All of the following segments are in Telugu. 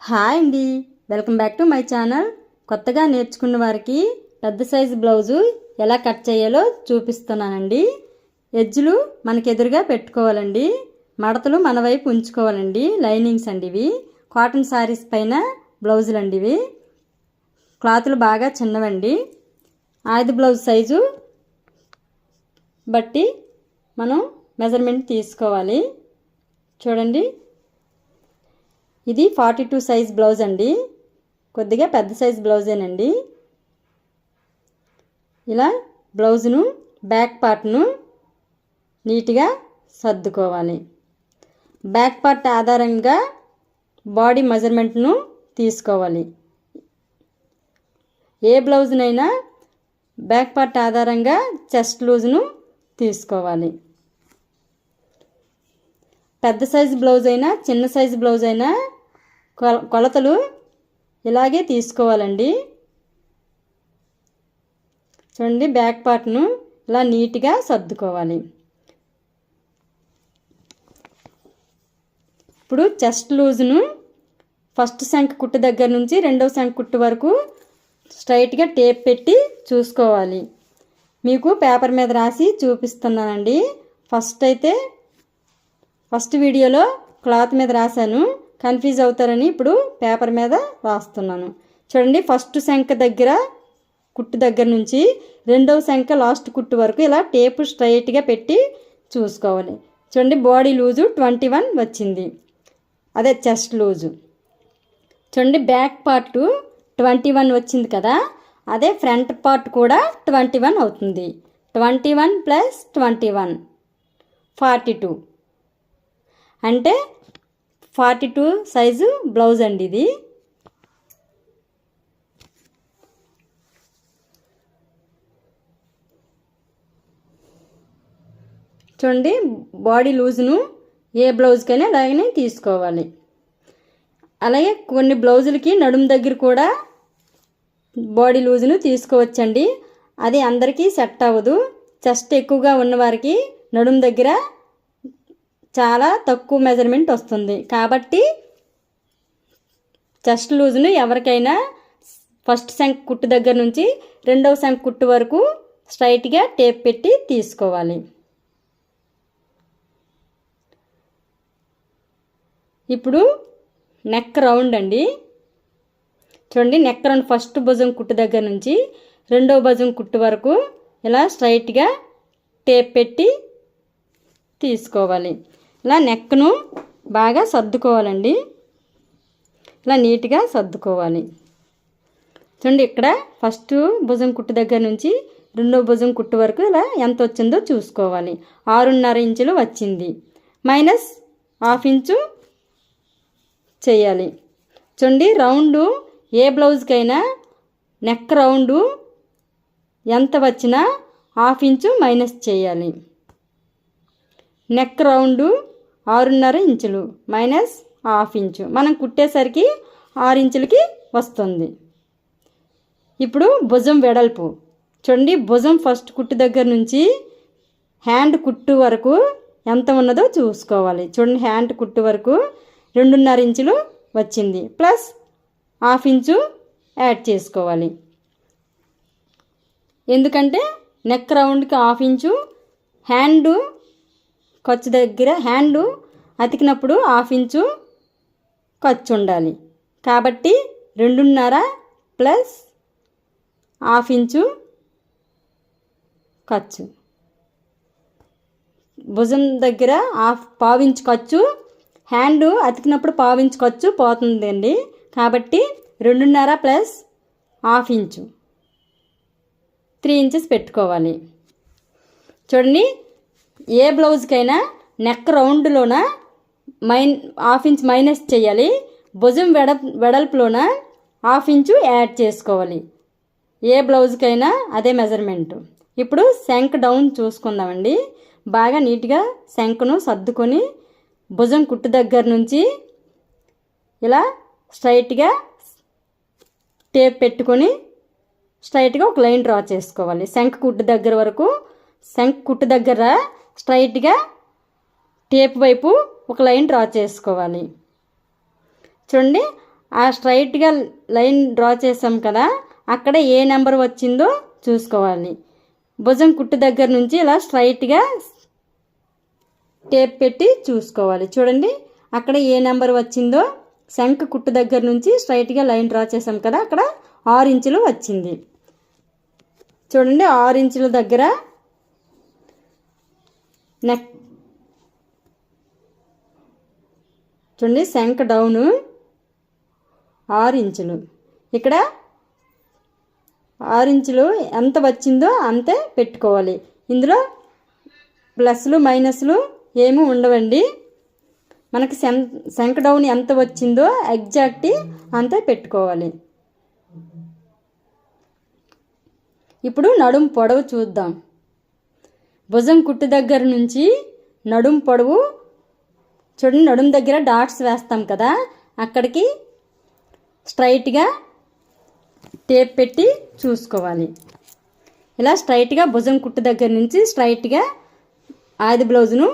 హాయ్ అండి, welcome back to my channel. కొత్తగా నేర్చుకున్న వారికి పెద్ద సైజు బ్లౌజు ఎలా కట్ చేయాలో చూపిస్తున్నానండి. ఎడ్జ్లు మనకి ఎదురుగా పెట్టుకోవాలండి. మడతలు మన వైపు ఉంచుకోవాలండి. లైనింగ్స్ అండి ఇవి. కాటన్ శారీస్ పైన బ్లౌజులు అండి ఇవి. క్లాతులు బాగా చిన్నవండి. ఆది బ్లౌజ్ సైజు బట్టి మనం మెజర్మెంట్ తీసుకోవాలి. చూడండి, ఇది 42 సైజ్ బ్లౌజ్ అండి. కొద్దిగా పెద్ద సైజ్ బ్లౌజేనండి. ఇలా బ్లౌజును బ్యాక్ పార్ట్ను నీట్గా సర్దుకోవాలి. బ్యాక్ పార్ట్ ఆధారంగా బాడీ మెజర్మెంట్ను తీసుకోవాలి. ఏ బ్లౌజ్నైనా బ్యాక్ పార్ట్ ఆధారంగా చెస్ట్ లూజ్ను తీసుకోవాలి. పెద్ద సైజు బ్లౌజ్ అయినా చిన్న సైజు బ్లౌజ్ అయినా కొలతలు ఇలాగే తీసుకోవాలండి. చూడండి, బ్యాక్ పార్ట్ను ఇలా నీట్గా సర్దుకోవాలి. ఇప్పుడు చెస్ట్ లూజ్ను ఫస్ట్ సంఖ కుట్టు దగ్గర నుంచి రెండవ సంఖ కుట్టు వరకు స్ట్రైట్గా టేప్ పెట్టి చూసుకోవాలి. మీకు పేపర్ మీద రాసి చూపిస్తున్నానండి. ఫస్ట్ వీడియోలో క్లాత్ మీద రాశాను, కన్ఫ్యూజ్ అవుతారని ఇప్పుడు పేపర్ మీద రాస్తున్నాను. చూడండి, ఫస్ట్ సంఖ దగ్గర కుట్టు దగ్గర నుంచి రెండవ సంఖ లాస్ట్ కుట్టు వరకు ఇలా టేపు స్ట్రైట్గా పెట్టి చూసుకోవాలి. చూడండి, బాడీ లూజు 21 వచ్చింది, అదే చెస్ట్ లూజు. చూడండి, బ్యాక్ పార్ట్ 21 వచ్చింది కదా, అదే ఫ్రంట్ పార్ట్ కూడా 21 అవుతుంది. 21 + 21 42 అంటే 42 సైజు బ్లౌజ్ అండి ఇది. చూడండి, బాడీ లూజ్ను ఏ బ్లౌజ్కైనా అలాగనే తీసుకోవాలి. అలాగే కొన్ని బ్లౌజులకి నడుము దగ్గర కూడా బాడీ లూజ్ను తీసుకోవచ్చండి. అది అందరికీ సెట్ అవ్వదు. చెస్ట్ ఎక్కువగా ఉన్నవారికి నడుము దగ్గర చాలా తక్కువ మెజర్మెంట్ వస్తుంది. కాబట్టి చెస్ట్ లూజ్ను ఎవరికైనా ఫస్ట్ సంఖ కుట్టు దగ్గర నుంచి రెండవ సంఖ కుట్టు వరకు స్ట్రైట్గా టేప్ పెట్టి తీసుకోవాలి. ఇప్పుడు నెక్ రౌండ్ అండి. చూడండి, నెక్ రౌండ్ ఫస్ట్ భుజం కుట్టు దగ్గర నుంచి రెండవ భుజం కుట్టు వరకు ఇలా స్ట్రైట్గా టేప్ పెట్టి తీసుకోవాలి. ఇలా నెక్ను బాగా సర్దుకోవాలండి. ఇలా నీట్గా సర్దుకోవాలి. చూడండి, ఇక్కడ ఫస్ట్ భుజం కుట్టు దగ్గర నుంచి రెండో భుజం కుట్టు వరకు ఇలా ఎంత వచ్చిందో చూసుకోవాలి. 6.5 ఇంచులు వచ్చింది. -1/2 ఇంచు చేయాలి. చూడండి, రౌండు ఏ బ్లౌజ్కైనా నెక్ రౌండు ఎంత వచ్చినా 1/2 ఇంచు మైనస్ చేయాలి. నెక్ రౌండు 6.5 ఇంచులు -1/2 ఇంచు మనం కుట్టేసరికి 6 ఇంచులకి వస్తుంది. ఇప్పుడు భుజం వెడల్పు చూడండి, భుజం ఫస్ట్ కుట్టు దగ్గర నుంచి హ్యాండ్ కుట్టు వరకు ఎంత ఉన్నదో చూసుకోవాలి. చూడండి, హ్యాండ్ కుట్టు వరకు 2.5 ఇంచులు వచ్చింది, +1/2 ఇంచు యాడ్ చేసుకోవాలి. ఎందుకంటే నెక్ రౌండ్కి 1/2 ఇంచు, హ్యాండ్ ఖర్చు దగ్గర హ్యాండ్ అతికినప్పుడు 1/2 ఇంచు ఖర్చు ఉండాలి. కాబట్టి 2.5 + 1/2 ఇంచు ఖర్చు. భుజం దగ్గర 1/2 ఇంచు ఖర్చు, హ్యాండ్ అతికినప్పుడు 1/2 ఇంచు ఖర్చు పోతుందండి. కాబట్టి 2.5 + 1/2 ఇంచు 3 ఇంచెస్ పెట్టుకోవాలి. చూడండి, ఏ బ్లౌజ్కైనా నెక్ రౌండ్లోన 1/2 ఇంచ్ మైనస్ చేయాలి. భుజం వెడల్పులోన 1/2 ఇంచు యాడ్ చేసుకోవాలి. ఏ బ్లౌజ్కైనా అదే మెజర్మెంటు. ఇప్పుడు శంక్ డౌన్ చూసుకుందామండి. బాగా నీట్గా శంకును సర్దుకొని భుజం కుట్టు దగ్గర నుంచి ఇలా స్ట్రైట్గా టేప్ పెట్టుకొని స్ట్రైట్గా ఒక లైన్ డ్రా చేసుకోవాలి. శంఖ కుట్టు దగ్గర వరకు శంఖ కుట్టు దగ్గర స్ట్రైట్గా టేప్ వైపు ఒక లైన్ డ్రా చేసుకోవాలి. చూడండి, ఆ స్ట్రైట్గా లైన్ డ్రా చేసాం కదా, అక్కడ ఏ నెంబర్ వచ్చిందో చూసుకోవాలి. భుజం కుట్టు దగ్గర నుంచి ఇలా స్ట్రైట్గా టేప్ పెట్టి చూసుకోవాలి. చూడండి అక్కడ ఏ నెంబర్ వచ్చిందో, శంఖ కుట్టు దగ్గర నుంచి స్ట్రైట్గా లైన్ డ్రా చేసాం కదా, అక్కడ 6 ఇంచులు వచ్చింది. చూడండి 6 ఇంచుల దగ్గర నెక్ చూడండి, శంఖ డౌను 6 ఇంచులు. ఇక్కడ 6 ఇంచులు ఎంత వచ్చిందో అంతే పెట్టుకోవాలి. ఇందులో ప్లస్లు మైనస్లు ఏమీ ఉండవండి. మనకి శంఖ డౌన్ ఎంత వచ్చిందో ఎగ్జాక్ట్ అంతే పెట్టుకోవాలి. ఇప్పుడు నడుం పొడవు చూద్దాం. భుజం కుట్టు దగ్గర నుంచి నడుం పొడవు చూడండి, నడుం దగ్గర డాట్స్ వేస్తాం కదా, అక్కడికి స్ట్రైట్గా టేప్ పెట్టి చూసుకోవాలి. ఇలా స్ట్రైట్గా భుజం కుట్టు దగ్గర నుంచి స్ట్రైట్గా ఆది బ్లౌజును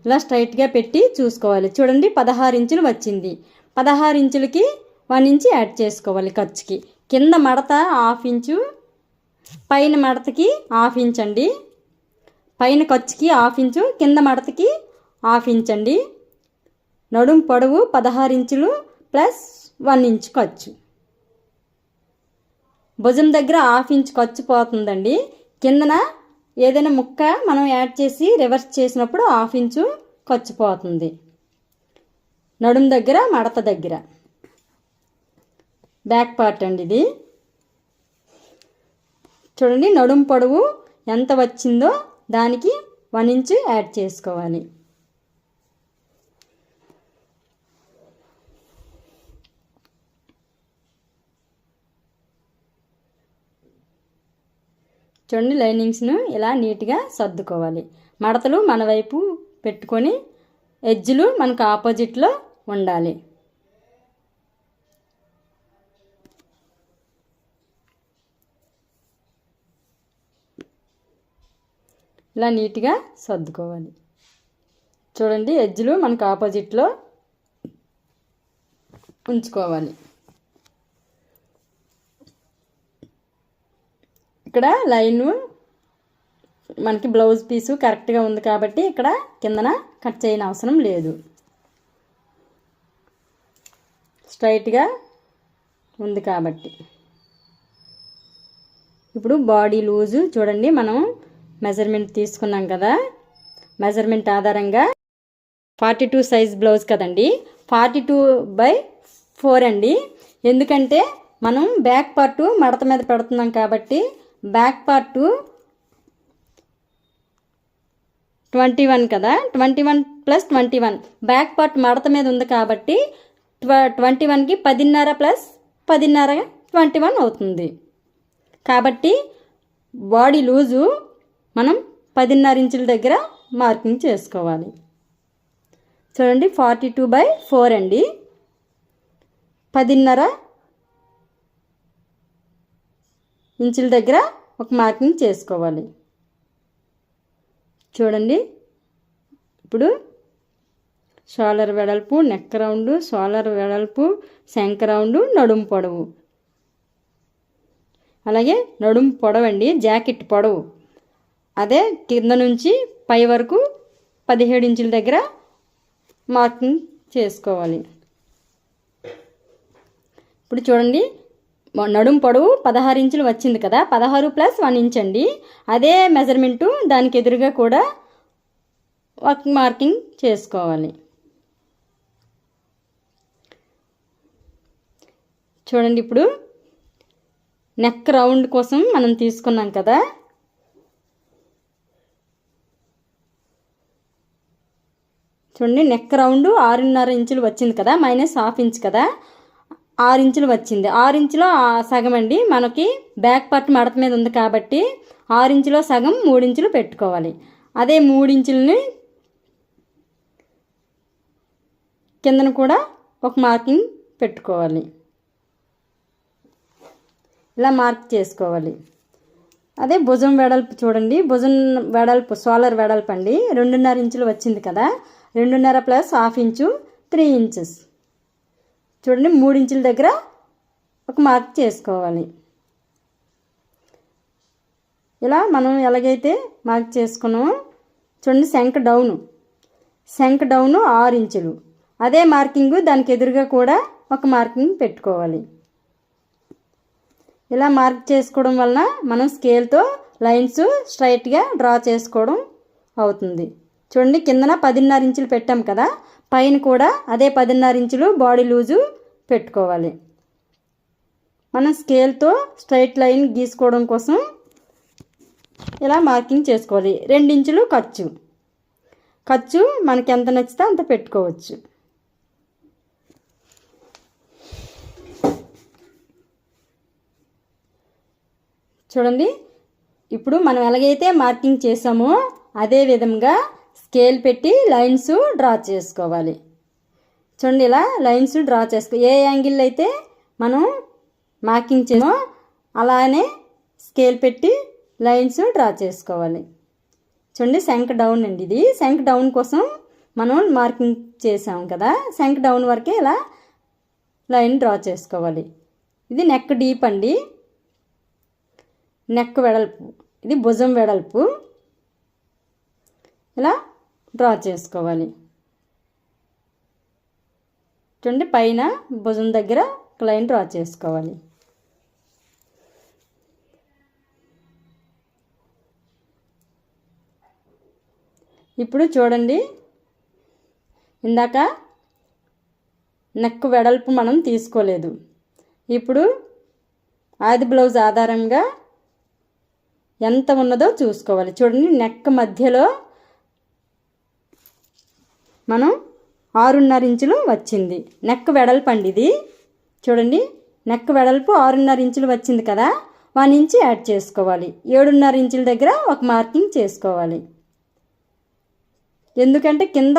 ఇలా స్ట్రైట్గా పెట్టి చూసుకోవాలి. చూడండి 16 ఇంచులు వచ్చింది. 16 ఇంచులకి 1 ఇంచు యాడ్ చేసుకోవాలి ఖర్చుకి. కింద మడత 1/2 ఇంచు, పైన మడతకి 1/2 ఇంచ్ అండి. పైన ఖర్చుకి 1/2 ఇంచు, కింద మడతకి 1/2 ఇంచ్ అండి. నడుం పొడవు 16 ఇంచులు ప్లస్ 1 ఇంచు ఖర్చు. భుజం దగ్గర 1/2 ఇంచ్ ఖర్చు పోతుందండి. కిందన ఏదైనా ముక్క మనం యాడ్ చేసి రివర్స్ చేసినప్పుడు 1/2 ఇంచు ఖర్చు పోతుంది. నడుం దగ్గర మడత దగ్గర బ్యాక్ పార్ట్ అండి ఇది. చూడండి నడుం పొడవు ఎంత వచ్చిందో దానికి 1 ఇంచు యాడ్ చేసుకోవాలి. చూడండి లైనింగ్స్ను ఇలా నీట్గా సర్దుకోవాలి. మడతలు మన వైపు పెట్టుకొని ఎడ్జ్లు మనకు ఆపోజిట్లో ఉండాలి. ఇలా నీట్గా సర్దుకోవాలి. చూడండి ఎడ్జ్లు మనకు ఆపోజిట్లో ఉంచుకోవాలి. ఇక్కడ లైను మనకి బ్లౌజ్ పీసు కరెక్ట్గా ఉంది కాబట్టి ఇక్కడ కిందన కట్ చేయని అవసరం లేదు. స్ట్రైట్గా ఉంది కాబట్టి. ఇప్పుడు బాడీ లూజు చూడండి, మనం మెజర్మెంట్ తీసుకున్నాం కదా, మెజర్మెంట్ ఆధారంగా 42 సైజ్ బ్లౌజ్ కదండి, 42/4 అండి. ఎందుకంటే మనం బ్యాక్ పార్టు మడత మీద పెడుతున్నాం కాబట్టి బ్యాక్ పార్టు 21 కదా, 21 + 21 బ్యాక్ పార్ట్ మడత మీద ఉంది కాబట్టి 21కి 10.5 + 10.5 21 అవుతుంది. కాబట్టి బాడీ లూజు మనం 10.5 ఇంచుల దగ్గర మార్కింగ్ చేసుకోవాలి. చూడండి 42/4 అండి. 10.5 ఇంచుల దగ్గర ఒక మార్కింగ్ చేసుకోవాలి. చూడండి ఇప్పుడు షోల్డర్ వెడల్పు, నెక్ రౌండ్, షోల్డర్ వెడల్పు, శంఖ రౌండ్, నడుం పొడవు, అలాగే నడుం పొడవు అండి, జాకెట్ పొడవు అదే కింద నుంచి పై వరకు 17 ఇంచుల దగ్గర మార్కింగ్ చేసుకోవాలి. ఇప్పుడు చూడండి నడుం పొడవు 16 ఇంచులు వచ్చింది కదా, 16 + 1 ఇంచ్ అండి. అదే మెజర్మెంటు దానికి ఎదురుగా కూడా ఒక మార్కింగ్ చేసుకోవాలి. చూడండి ఇప్పుడు నెక్ రౌండ్ కోసం మనం తీసుకున్నాం కదా, చూడండి నెక్ రౌండ్ 6.5 ఇంచులు వచ్చింది కదా, -1/2 ఇంచ్ కదా, 6 ఇంచులు వచ్చింది. 6 ఇంచులో సగం అండి. మనకి బ్యాక్ పార్ట్ మడత మీద ఉంది కాబట్టి 6 ఇంచులో సగం 3 ఇంచులు పెట్టుకోవాలి. అదే 3 ఇంచులని కిందను కూడా ఒక మార్కింగ్ పెట్టుకోవాలి. ఇలా మార్క్ చేసుకోవాలి. అదే భుజం వెడల్పు చూడండి, భుజం వెడల్పు షోల్డర్ వెడల్పు అండి 2.5 ఇంచులు వచ్చింది కదా, 2.5 + 1/2 ఇంచు 3 ఇంచెస్. చూడండి 3 ఇంచుల దగ్గర ఒక మార్క్ చేసుకోవాలి. ఇలా మనం ఎలాగైతే మార్క్ చేసుకున్నామో చూడండి శంఖ డౌను 6 ఇంచులు. అదే మార్కింగ్ దానికి ఎదురుగా కూడా ఒక మార్కింగ్ పెట్టుకోవాలి. ఇలా మార్క్ చేసుకోవడం వలన మనం స్కేల్తో లైన్స్ స్ట్రైట్గా డ్రా చేసుకోవడం అవుతుంది. చూడండి కిందన 10.5 ఇంచులు పెట్టాం కదా, పైన కూడా అదే 10.5 ఇంచులు బాడీ లూజు పెట్టుకోవాలి. మనం స్కేల్తో స్ట్రైట్ లైన్ గీసుకోవడం కోసం ఇలా మార్కింగ్ చేసుకోవాలి. 2 ఇంచులు ఖర్చు మనకి ఎంత నచ్చితే అంత పెట్టుకోవచ్చు. చూడండి ఇప్పుడు మనం ఎలాగైతే మార్కింగ్ చేసామో అదే విధంగా స్కేల్ పెట్టి లైన్స్ డ్రా చేసుకోవాలి. చూడండి ఇలా లైన్స్ డ్రా ఏ యాంగిల్ అయితే మనం మార్కింగ్ చేసామో అలానే స్కేల్ పెట్టి లైన్స్ డ్రా చేసుకోవాలి. చూడండి శంఖ డౌన్ అండి, ఇది శంఖ డౌన్ కోసం మనం మార్కింగ్ చేసాం కదా, శంఖ డౌన్ వరకే ఇలా లైన్ డ్రా చేసుకోవాలి. ఇది నెక్ డీప్ అండి, నెక్ వెడల్పు, ఇది భుజం వెడల్పు, ఇలా డ్రా చేసుకోవాలి. చూడండి పైన భుజం దగ్గర ఒక లైన్ డ్రా చేసుకోవాలి. ఇప్పుడు చూడండి ఇందాక నెక్ వెడల్పు మనం తీసుకోలేదు, ఇప్పుడు ఆది బ్లౌజ్ ఆధారంగా ఎంత ఉన్నదో చూసుకోవాలి. చూడండి నెక్ మధ్యలో మనం 6.5 ఇంచులు వచ్చింది. నెక్ వెడల్పు అండి ఇది. చూడండి నెక్ వెడల్పు 6.5 ఇంచులు వచ్చింది కదా, 1 ఇంచు యాడ్ చేసుకోవాలి. 7.5 ఇంచుల దగ్గర ఒక మార్కింగ్ చేసుకోవాలి. ఎందుకంటే కింద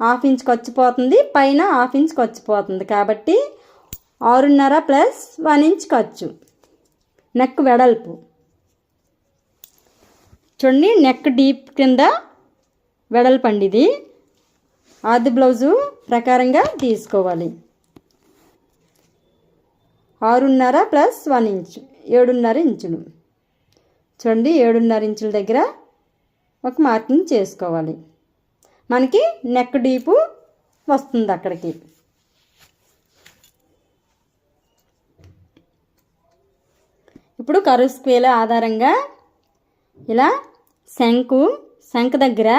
1/2 ఇంచ్ ఖర్చుపోతుంది, పైన 1/2 ఇంచ్ ఖర్చుపోతుంది కాబట్టి 6.5 ప్లస్ 1 ఇంచ్ ఖర్చు. నెక్ వెడల్పు చూడండి నెక్ డీప్ కింద వెడల్పు అండి ఇది. ఆది బ్లౌజు ప్రకారంగా తీసుకోవాలి. 6.5 ప్లస్ 1 ఇంచ్ 7.5 ఇంచులు. చూడండి 7.5 ఇంచుల దగ్గర ఒక మార్కింగ్ చేసుకోవాలి. మనకి నెక్ డీపు వస్తుంది అక్కడికి. ఇప్పుడు కర్వ్ స్కేల్ ఆధారంగా ఇలా శంఖ దగ్గర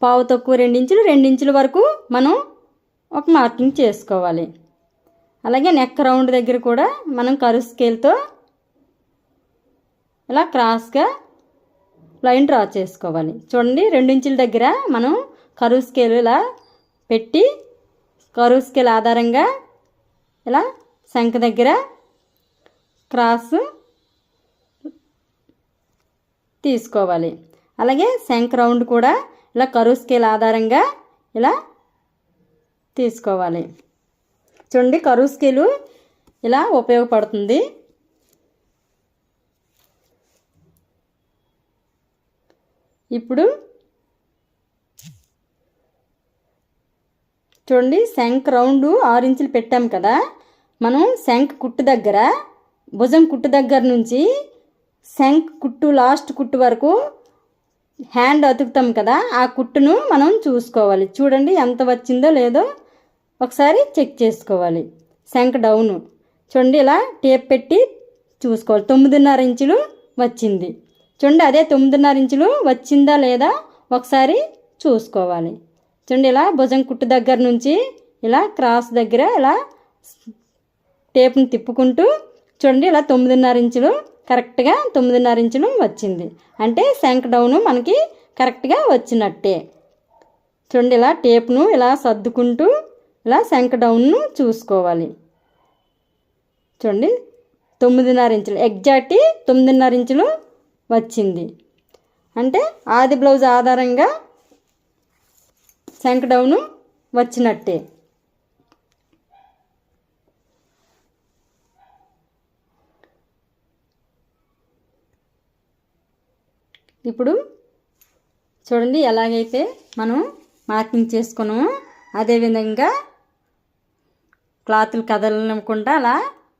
పావు తక్కువ 2 ఇంచుల వరకు మనం ఒక మార్కింగ్ చేసుకోవాలి. అలాగే నెక్ రౌండ్ దగ్గర కూడా మనం కర్వ్ స్కేల్తో ఇలా క్రాస్గా లైన్ డ్రా చేసుకోవాలి. చూడండి 2 ఇంచుల దగ్గర మనం కర్వ్ స్కేల్ ఇలా పెట్టి కర్వ్ స్కేల్ ఆధారంగా ఇలా శంఖ దగ్గర క్రాస్ తీసుకోవాలి. అలాగే శంఖ రౌండ్ కూడా ఇలా కర్వ్ స్కేల్ ఆధారంగా ఇలా తీసుకోవాలి. చూడండి కర్వ్ స్కేలు ఇలా ఉపయోగపడుతుంది. ఇప్పుడు చూడండి శంఖ రౌండ్ 6 ఇంచులు పెట్టాం కదా, మనం శంఖ కుట్టు దగ్గర భుజం కుట్టు దగ్గర నుంచి శంఖ కుట్టు లాస్ట్ కుట్టు వరకు హ్యాండ్ అతుకుతాం కదా, ఆ కుట్టును మనం చూసుకోవాలి. చూడండి ఎంత వచ్చిందో లేదో ఒకసారి చెక్ చేసుకోవాలి. శంఖ డౌను చూడండి ఇలా టేప్ పెట్టి చూసుకోవాలి. 9.5 ఇంచులు వచ్చింది. చూడండి అదే 9.5 ఇంచులు వచ్చిందా లేదా ఒకసారి చూసుకోవాలి. చూడండి ఇలా భుజం కుట్టు దగ్గర నుంచి ఇలా క్రాస్ దగ్గర ఇలా టేప్ని తిప్పుకుంటూ చూడండి ఇలా 9.5 ఇంచులు కరెక్ట్గా 9.5 ఇంచులు వచ్చింది. అంటే శంఖ డౌను మనకి కరెక్ట్గా వచ్చినట్టే. చూడండి ఇలా టేప్ను ఇలా సర్దుకుంటూ ఇలా శంఖ డౌన్ను చూసుకోవాలి. చూడండి 9.5 ఇంచులు ఎగ్జాక్ట్ 9.5 ఇంచులు వచ్చింది. అంటే ఆది బ్లౌజ్ ఆధారంగా శంఖ డౌను వచ్చినట్టే. ఇప్పుడు చూడండి ఎలాగైతే మనం మార్కింగ్ చేసుకున్నామో అదేవిధంగా క్లాతులు కదలకుండా అలా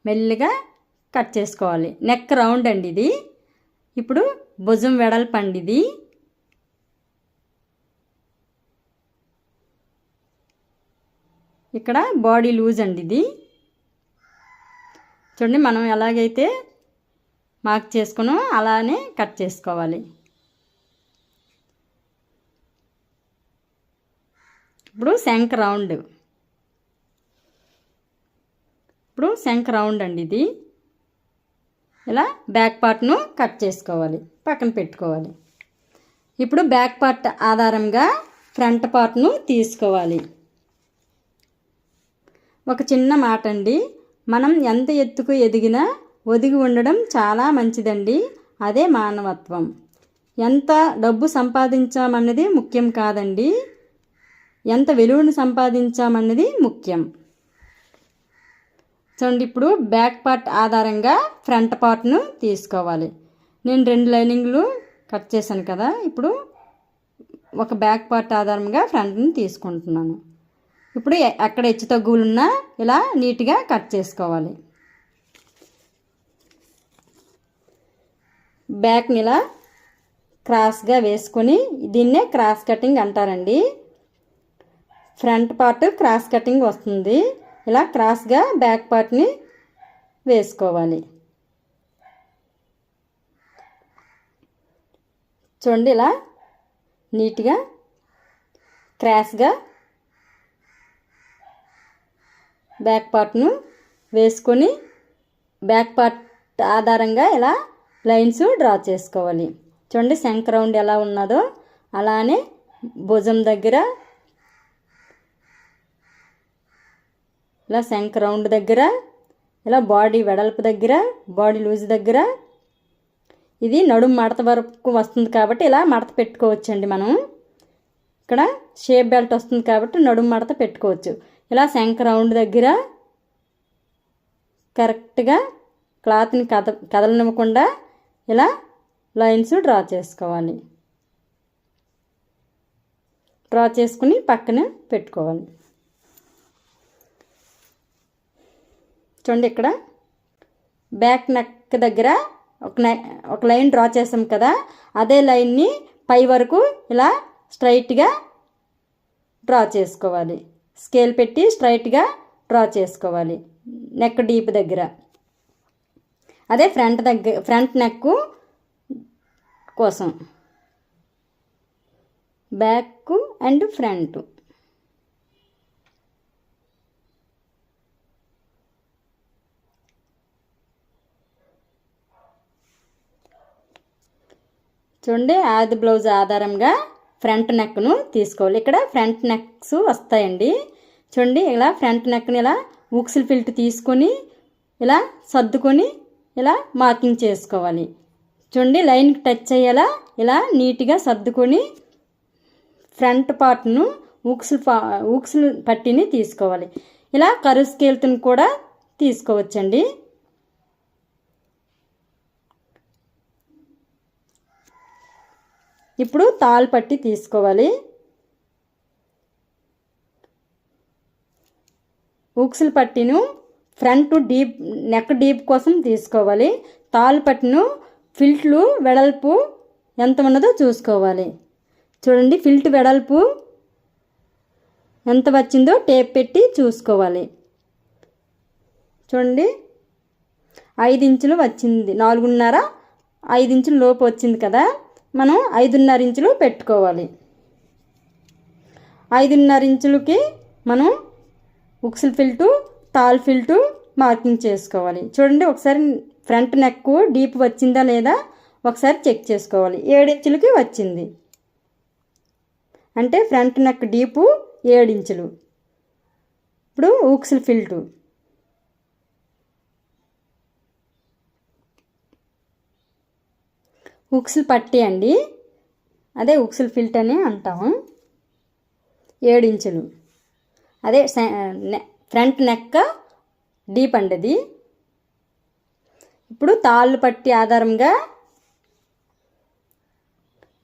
మెల్లిగా కట్ చేసుకోవాలి. నెక్ రౌండ్ అండి ఇది. ఇప్పుడు భుజం వెడల్పు అండి ఇది. ఇక్కడ బాడీ లూజ్ అండి ఇది. చూడండి మనం ఎలాగైతే మార్క్ చేసుకున్నామో అలానే కట్ చేసుకోవాలి. ఇప్పుడు శంఖ రౌండ్ అండి ఇది. ఇలా బ్యాక్ పార్ట్ను కట్ చేసుకోవాలి, పక్కన పెట్టుకోవాలి. ఇప్పుడు బ్యాక్ పార్ట్ ఆధారంగా ఫ్రంట్ పార్ట్ను తీసుకోవాలి. ఒక చిన్న మాట అండి, మనం ఎంత ఎత్తుకు ఎదిగినా ఒదిగి ఉండడం చాలా మంచిదండి. అదే మానవత్వం. ఎంత డబ్బు సంపాదించామన్నది ముఖ్యం కాదండి, ఎంత విలువను సంపాదించామన్నది ముఖ్యం. చూడండి ఇప్పుడు బ్యాక్ పార్ట్ ఆధారంగా ఫ్రంట్ పార్ట్ను తీసుకోవాలి. నేను 2 లైనింగ్లు కట్ చేశాను కదా, ఇప్పుడు ఒక బ్యాక్ పార్ట్ ఆధారంగా ఫ్రంట్ని తీసుకుంటున్నాను. ఇప్పుడు అక్కడ హెచ్చు తగ్గులున్నా ఇలా నీట్గా కట్ చేసుకోవాలి. బ్యాక్ని ఇలా క్రాస్గా వేసుకొని, దీన్నే క్రాస్ కటింగ్ అంటారండి. ఫ్రంట్ పార్ట్ క్రాస్ కటింగ్ వస్తుంది. ఇలా క్రాస్గా బ్యాక్ పార్ట్ని వేసుకోవాలి. చూడండి ఇలా నీట్గా క్రాస్గా బ్యాక్ పార్ట్ను వేసుకొని బ్యాక్ పార్ట్ ఆధారంగా ఇలా లైన్స్ డ్రా చేసుకోవాలి. చూడండి శంఖ రౌండ్ ఎలా ఉన్నదో అలానే భుజం దగ్గర ఇలా శంఖ రౌండ్ దగ్గర, ఇలా బాడీ వెడల్పు దగ్గర, బాడీ లూజ్ దగ్గర, ఇది నడుము మడత వరకు వస్తుంది కాబట్టి ఇలా మడత పెట్టుకోవచ్చండి. మనం ఇక్కడ షేప్ బెల్ట్ వస్తుంది కాబట్టి నడుము మడత పెట్టుకోవచ్చు. ఇలా శంఖ రౌండ్ దగ్గర కరెక్ట్గా క్లాత్ని కదలనివ్వకుండా ఇలా లైన్స్ డ్రా చేసుకోవాలి. డ్రా చేసుకుని పక్కన పెట్టుకోవాలి. చూడండి ఇక్కడ బ్యాక్ నెక్ దగ్గర ఒక లైన్ డ్రా చేసాం కదా, అదే లైన్ని పై వరకు ఇలా స్ట్రైట్గా డ్రా చేసుకోవాలి. స్కేల్ పెట్టి స్ట్రైట్గా డ్రా చేసుకోవాలి నెక్ డీప్ దగ్గర. అదే ఫ్రంట్ నెక్ కోసం బ్యాక్ అండ్ ఫ్రంట్. చూడండి ఆది బ్లౌజ్ ఆధారంగా ఫ్రంట్ నెక్ను తీసుకోవాలి. ఇక్కడ ఫ్రంట్ నెక్స్ వస్తాయండి. చూడండి ఇలా ఫ్రంట్ నెక్ని ఇలా ఉక్సులు ఫిల్ట్ తీసుకొని ఇలా సర్దుకొని ఇలా మార్కింగ్ చేసుకోవాలి. చూడండి లైన్కి టచ్ అయ్యేలా ఇలా నీట్గా సర్దుకొని ఫ్రంట్ పార్ట్ను ఉక్సులు పట్టిని తీసుకోవాలి. ఇలా కరువు స్కేల్తో కూడా తీసుకోవచ్చండి. ఇప్పుడు తాళ్ళు పట్టి తీసుకోవాలి. ఉక్సులు పట్టిను ఫ్రంట్ డీప్ నెక్ డీప్ కోసం తీసుకోవాలి. తాళ్ళు పట్టిను ఫిల్ట్లు వెడల్పు ఎంత ఉన్నదో చూసుకోవాలి. చూడండి ఫిల్ట్ వెడల్పు ఎంత వచ్చిందో టేప్ పెట్టి చూసుకోవాలి. చూడండి 5 ఇంచులు వచ్చింది, 4.5 5 ఇంచుల లోపు వచ్చింది కదా, మనం 5.5 ఇంచులు పెట్టుకోవాలి. 5.5 ఇంచులకి మనం ఉక్సులు ఫిల్టు తాల్ ఫిల్టు మార్కింగ్ చేసుకోవాలి. చూడండి ఒకసారి ఫ్రంట్ నెక్ డీప్ వచ్చిందా లేదా ఒకసారి చెక్ చేసుకోవాలి. 7 ఇంచులకి వచ్చింది అంటే ఫ్రంట్ నెక్ డీపు 7 ఇంచులు. ఇప్పుడు ఉక్సులు ఫిల్టు ఉక్సులు పట్టి అండి, అదే ఉక్సులు ఫిల్ట్ అని అంటాము. 7 ఇంచులు అదే ఫ్రంట్ నెక్ డీప్ అండి అది. ఇప్పుడు తాళ్ళు పట్టి ఆధారంగా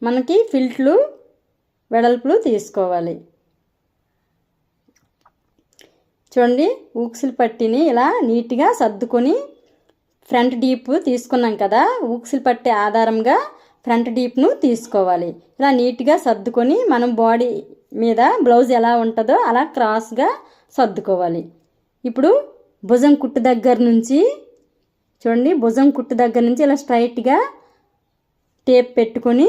మనకి ఫిల్ట్లు వెడల్పులు తీసుకోవాలి. చూడండి ఊక్సులు పట్టిని ఇలా నీట్గా సర్దుకొని ఫ్రంట్ డీప్ తీసుకున్నాం కదా, ఊక్సులు పట్టే ఆధారంగా ఫ్రంట్ డీప్ను తీసుకోవాలి. ఇలా నీట్గా సర్దుకొని మనం బాడీ మీద బ్లౌజ్ ఎలా ఉంటుందో అలా క్రాస్గా సర్దుకోవాలి. ఇప్పుడు భుజం కుట్టు దగ్గర నుంచి చూడండి, భుజం కుట్టు దగ్గర నుంచి ఇలా స్ట్రైట్గా టేప్ పెట్టుకొని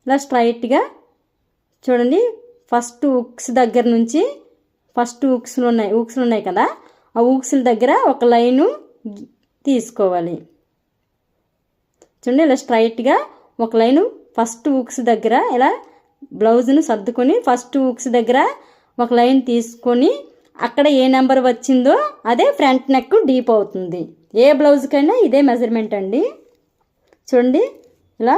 ఇలా స్ట్రైట్గా చూడండి, ఫస్ట్ ఉక్స్ దగ్గర నుంచి ఫస్ట్ ఊక్సులు ఉన్నాయి కదా, ఆ ఊక్సుల దగ్గర ఒక లైను తీసుకోవాలి. చూడండి ఇలా స్ట్రైట్గా ఒక లైను ఫస్ట్ ఊక్స్ దగ్గర ఇలా బ్లౌజ్ను సర్దుకొని ఫస్ట్ ఊక్స్ దగ్గర ఒక లైన్ తీసుకొని అక్కడ ఏ నెంబర్ వచ్చిందో అదే ఫ్రంట్ నెక్ డీప్ అవుతుంది. ఏ బ్లౌజ్కైనా ఇదే మెజర్మెంట్ అండి. చూడండి ఇలా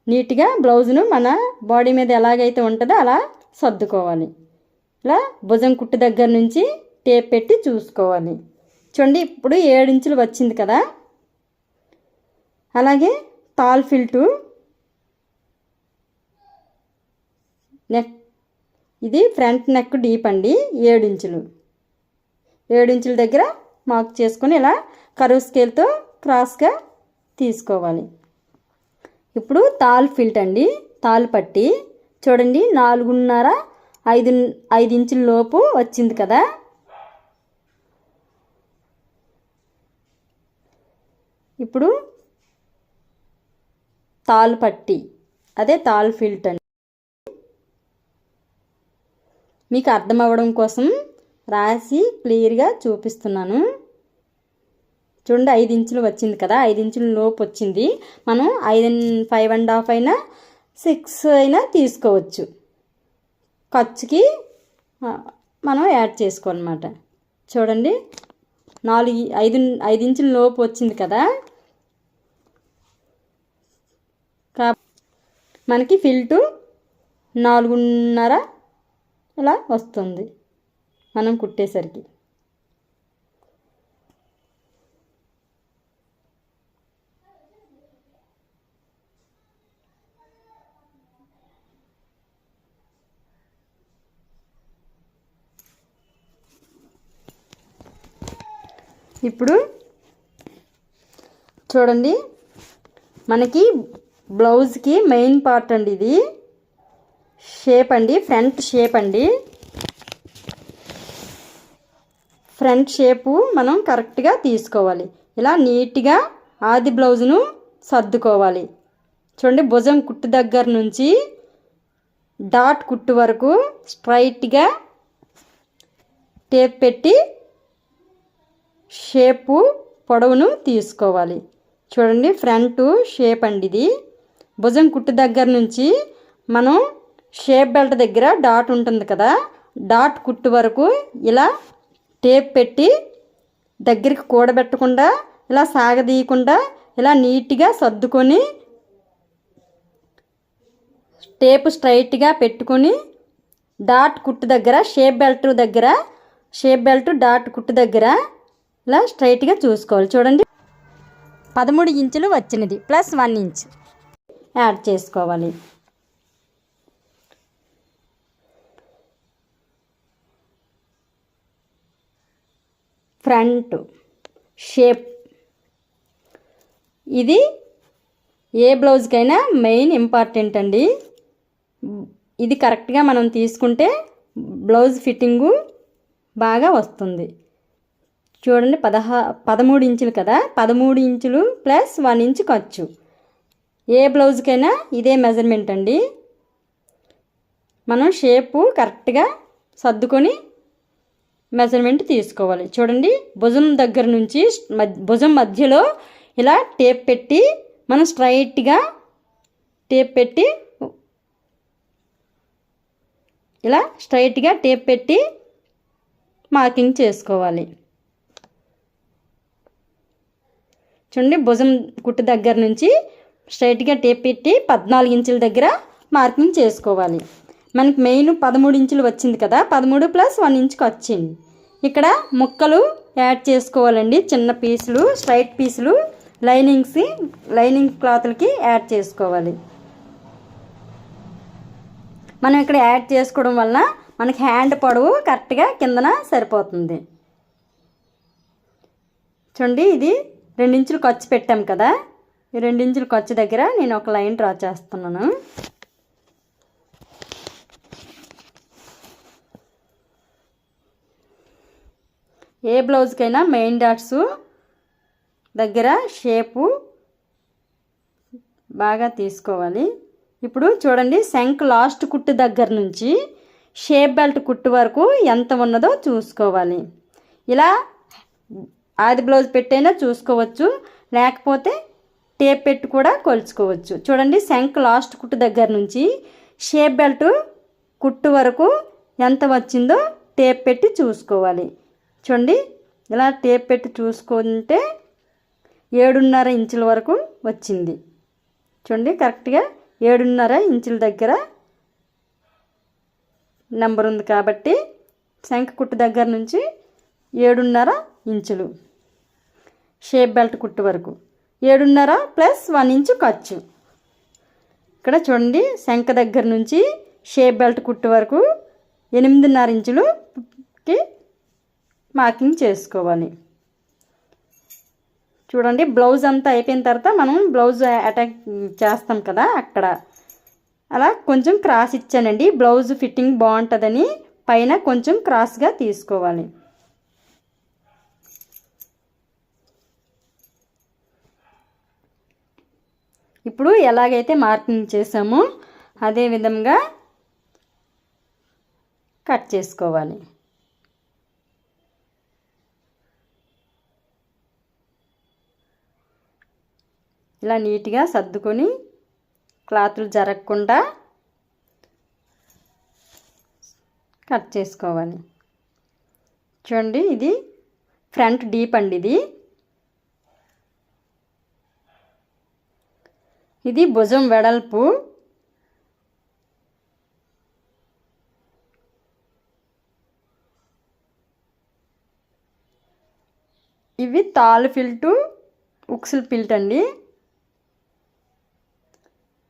నీట్గా బ్లౌజ్ను మన బాడీ మీద ఎలాగైతే ఉంటుందో అలా సర్దుకోవాలి. ఇలా భుజం కుట్టు దగ్గర నుంచి టేప్ పెట్టి చూసుకోవాలి. చూడండి ఇప్పుడు 7 ఇంచులు వచ్చింది కదా. అలాగే తాల్ ఫిల్టు నెక్, ఇది ఫ్రంట్ నెక్ డీప్ అండి 7 ఇంచులు. 7 ఇంచుల దగ్గర మార్క్ చేసుకొని ఇలా కరువు స్కేల్తో క్రాస్గా తీసుకోవాలి. ఇప్పుడు తాల్ ఫిల్ట్ అండి, తాల్ పట్టి చూడండి 4.5 5 ఇంచుల లోపు వచ్చింది కదా. ఇప్పుడు తాల్ పట్టి అదే తాల్ ఫిల్ట్ అండి. మీకు అర్థం అవ్వడం కోసం రాసి క్లియర్గా చూపిస్తున్నాను. చూడండి 5 ఇంచులు వచ్చింది కదా, 5 ఇంచుల లోపు వచ్చింది. మనం 5.5 అయినా 6 అయినా తీసుకోవచ్చు. ఖర్చుకి మనం యాడ్ చేసుకోవాలన్నమాట. చూడండి 5 ఇంచుల లోపు వచ్చింది కదా, మనకి ఫిల్టు 4.5 ఇలా వస్తుంది మనం కుట్టేసరికి. ఇప్పుడు చూడండి మనకి బ్లౌజ్కి మెయిన్ పార్ట్ అండి, ఇది షేప్ అండి, ఫ్రంట్ షేప్ అండి. ఫ్రంట్ షేపు మనం కరెక్ట్గా తీసుకోవాలి. ఇలా నీట్గా ఆది బ్లౌజ్ను సర్దుకోవాలి. చూడండి భుజం కుట్టు దగ్గర నుంచి డాట్ కుట్టు వరకు స్ట్రైట్గా టేప్ పెట్టి షేపు పొడవును తీసుకోవాలి. చూడండి ఫ్రంట్ షేప్ అండి ఇది. భుజం కుట్టు దగ్గర నుంచి మనం షేప్ బెల్ట్ దగ్గర డాట్ ఉంటుంది కదా, డాట్ కుట్టు వరకు ఇలా టేప్ పెట్టి దగ్గరికి కూడబెట్టకుండా ఇలా సాగదీయకుండా ఇలా నీట్గా సర్దుకొని టేప్ స్ట్రైట్గా పెట్టుకొని డాట్ కుట్టు దగ్గర షేప్ బెల్ట్ డాట్ కుట్టు దగ్గర ఇలా స్ట్రైట్గా చూసుకోవాలి. చూడండి 13 ఇంచులు వచ్చినది ప్లస్ 1 ఇంచ్ యాడ్ చేసుకోవాలి. ఫ్రంట్ షేప్ ఇది ఏ బ్లౌజ్కైనా మెయిన్ ఇంపార్టెంట్ అండి. ఇది కరెక్ట్గా మనం తీసుకుంటే బ్లౌజ్ ఫిట్టింగు బాగా వస్తుంది. చూడండి 13 ఇంచులు కదా, 13 ఇంచులు ప్లస్ 1 ఇంచ్ ఖర్చు. ఏ బ్లౌజ్కైనా ఇదే మెజర్మెంట్ అండి. మనం షేపు కరెక్ట్గా సర్దుకొని మెజర్మెంట్ తీసుకోవాలి. చూడండి భుజం దగ్గర నుంచి భుజం మధ్యలో ఇలా టేప్ పెట్టి మనం స్ట్రైట్గా టేప్ పెట్టి ఇలా స్ట్రైట్గా టేప్ పెట్టి మార్కింగ్ చేసుకోవాలి. చూడండి భుజం కుట్టు దగ్గర నుంచి స్ట్రైట్గా టేప్ పెట్టి 14 ఇంచుల దగ్గర మార్కింగ్ చేసుకోవాలి. మనకి మెయిన్ 13 ఇంచులు వచ్చింది కదా, 13 ప్లస్ 1 ఇంచ్కి వచ్చింది. ఇక్కడ ముక్కలు యాడ్ చేసుకోవాలండి, చిన్న పీసులు స్ట్రైట్ పీసులు లైనింగ్ క్లాత్లకి యాడ్ చేసుకోవాలి. మనం ఇక్కడ యాడ్ చేసుకోవడం వలన మనకి హ్యాండ్ పొడవు కరెక్ట్గా కిందన సరిపోతుంది. చూడండి, ఇది 2 ఇంచులు ఖర్చు పెట్టాం కదా, ఈ 2 ఇంచుల ఖర్చు దగ్గర నేను ఒక లైన్ డ్రా చేస్తున్నాను. ఏ బ్లౌజ్కైనా మెయిన్ డాట్స్ దగ్గర షేపు బాగా తీసుకోవాలి. ఇప్పుడు చూడండి, శంఖ లాస్ట్ కుట్టు దగ్గర నుంచి షేప్ బెల్ట్ కుట్టు వరకు ఎంత ఉన్నదో చూసుకోవాలి. ఇలా ఆది బ్లౌజ్ పెట్టైనా చూసుకోవచ్చు, లేకపోతే టేప్ పెట్టి కూడా కొలుచుకోవచ్చు. చూడండి, శంఖ లాస్ట్ కుట్టు దగ్గర నుంచి షేప్ బెల్ట్ కుట్టు వరకు ఎంత వచ్చిందో టేప్ పెట్టి చూసుకోవాలి. చూడండి, ఇలా టేప్ పెట్టి చూసుకుంటే 7.5 ఇంచుల వరకు వచ్చింది. చూడండి, కరెక్ట్గా 7.5 ఇంచుల దగ్గర నెంబర్ ఉంది కాబట్టి శంఖ కుట్టు దగ్గర నుంచి 7.5 ఇంచులు షేప్ బెల్ట్ కుట్టు వరకు 7.5 ప్లస్ 1 ఇంచు ఖర్చు. ఇక్కడ చూడండి, శంఖ దగ్గర నుంచి షేప్ బెల్ట్ కుట్టు వరకు 8.5 ఇంచులకి మార్కింగ్ చేసుకోవాలి. చూడండి, బ్లౌజ్ అంతా అయిపోయిన తర్వాత మనం బ్లౌజ్ అటాక్ చేస్తాం కదా, అక్కడ అలా కొంచెం క్రాస్ ఇచ్చానండి. బ్లౌజ్ ఫిట్టింగ్ బాగుంటుందని పైన కొంచెం క్రాస్గా తీసుకోవాలి. ఇప్పుడు ఎలాగైతే మార్కింగ్ చేసామో అదే విధంగా కట్ చేసుకోవాలి. ఇలా నీట్గా సర్దుకొని క్లాతులు జరగకుండా కట్ చేసుకోవాలి. చూడండి, ఇది ఫ్రంట్ డీప్ అండి. ఇది భుజం వెడల్పు. ఇవి తాళ్ళు ఫిల్టు, ఉక్సులు పిల్ట్ అండి.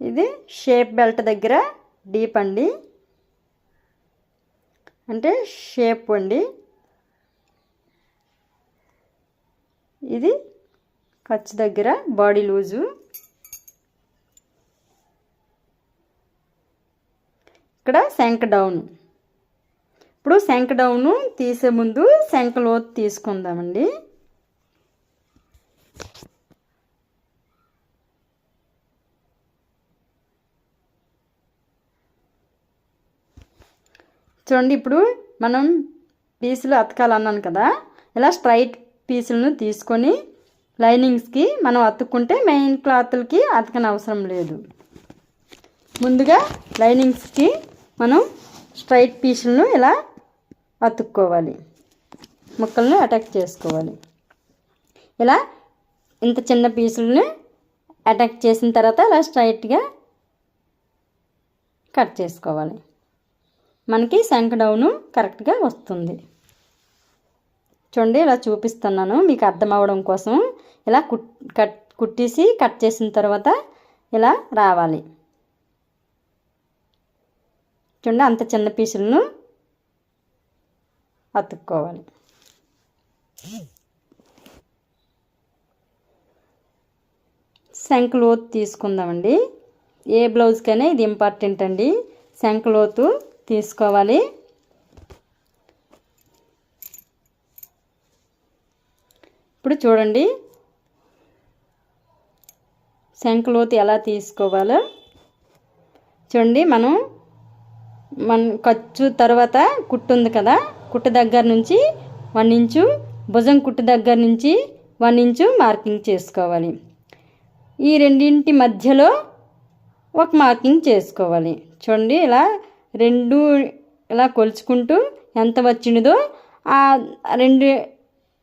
ఇది షేప్ బెల్ట్ దగ్గర డీప్ అండి, అంటే షేప్ అండి. ఇది ఖర్చు దగ్గర బాడీ లూజు. ఇక్కడ శంఖ డౌన్. ఇప్పుడు శంఖ డౌను తీసే ముందు శంఖ లోతు తీసుకుందామండి. చూడండి, ఇప్పుడు మనం పీసులు అతకాలన్నాను కదా, ఇలా స్ట్రైట్ పీసులను తీసుకొని లైనింగ్స్కి మనం అతుక్కుంటే మెయిన్ క్లాత్లకి అతకని అవసరం లేదు. ముందుగా లైనింగ్స్కి మనం స్ట్రైట్ పీసులను ఇలా అతుక్కోవాలి, ముక్కలను అటాక్ చేసుకోవాలి. ఇలా ఇంత చిన్న పీసులని అటాక్ చేసిన తర్వాత ఇలా స్ట్రైట్గా కట్ చేసుకోవాలి. మనకి శంఖ డౌను కరెక్ట్గా వస్తుంది. చూడండి, ఇలా చూపిస్తున్నాను మీకు అర్థం అవ్వడం కోసం. ఇలా కుట్టేసి కట్ చేసిన తర్వాత ఇలా రావాలి. చూడండి, అంత చిన్న పీసులను అతుక్కోవాలి. శంఖ లోతు తీసుకుందామండి. ఏ బ్లౌజ్కైనా ఇది ఇంపార్టెంట్ అండి. శంఖ లోతు తీసుకోవాలి. ఇప్పుడు చూడండి, శంఖ లోతు ఎలా తీసుకోవాలో చూడండి. మన ఖర్చు తర్వాత కుట్టు ఉంది కదా, కుట్టు దగ్గర నుంచి 1 ఇంచు, భుజం కుట్టు దగ్గర నుంచి 1 ఇంచు మార్కింగ్ చేసుకోవాలి. ఈ రెండింటి మధ్యలో ఒక మార్కింగ్ చేసుకోవాలి. చూడండి, ఇలా రెండు ఇలా కొలుచుకుంటూ ఎంత వచ్చినదో ఆ 2